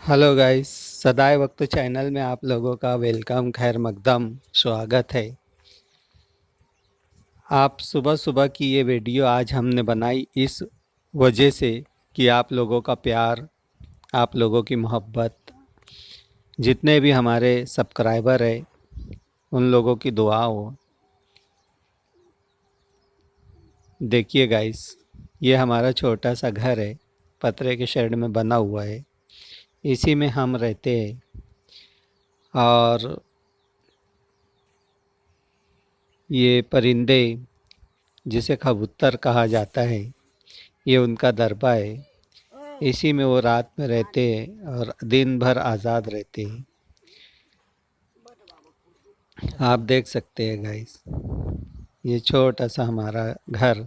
Hello guys. सदाए वक्त channel में आप लोगों का वेलकम, खैर मकदम स्वागत है। आप सुबह सुबह की ये वीडियो आज हमने बनाई इस वजह से कि आप लोगों का प्यार, आप लोगों की मोहब्बत, जितने भी हमारे सब्सक्राइबर है उन लोगों की दुआ हो। देखिए गाइस, ये हमारा छोटा सा घर है, पतरे के शेड में बना हुआ है। इसी में हम रहते हैं और ये परिंदे, जिसे कबूतर कहा जाता है, ये उनका दरबा है। इसी में वो रात में रहते हैं और दिन भर आज़ाद रहते हैं। आप देख सकते हैं गाइस, ये छोटा सा हमारा घर,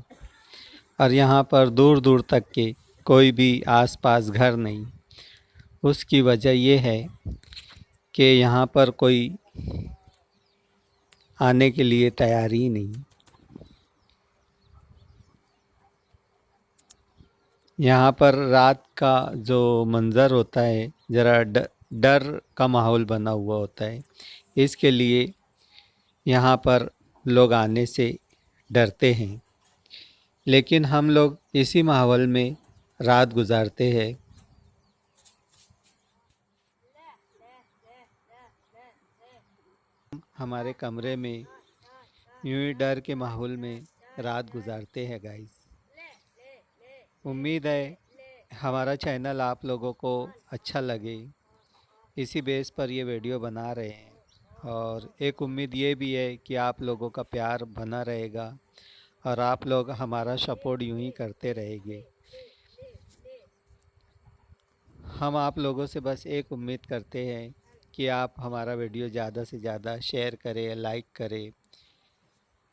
और यहाँ पर दूर दूर तक के कोई भी आसपास घर नहीं। उसकी वजह ये है कि यहाँ पर कोई आने के लिए तैयार ही नहीं। यहाँ पर रात का जो मंज़र होता है, ज़रा डर का माहौल बना हुआ होता है। इसके लिए यहाँ पर लोग आने से डरते हैं, लेकिन हम लोग इसी माहौल में रात गुजारते हैं। हमारे कमरे में यूं ही डर के माहौल में रात गुजारते हैं गाइस। उम्मीद है हमारा चैनल आप लोगों को अच्छा लगे, इसी बेस पर ये वीडियो बना रहे हैं। और एक उम्मीद ये भी है कि आप लोगों का प्यार बना रहेगा और आप लोग हमारा सपोर्ट यूं ही करते रहेंगे। हम आप लोगों से बस एक उम्मीद करते हैं कि आप हमारा वीडियो ज़्यादा से ज़्यादा शेयर करें, लाइक करें,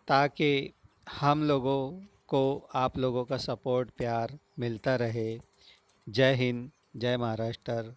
ताकि हम लोगों को आप लोगों का सपोर्ट प्यार मिलता रहे। जय हिंद, जय महाराष्ट्र।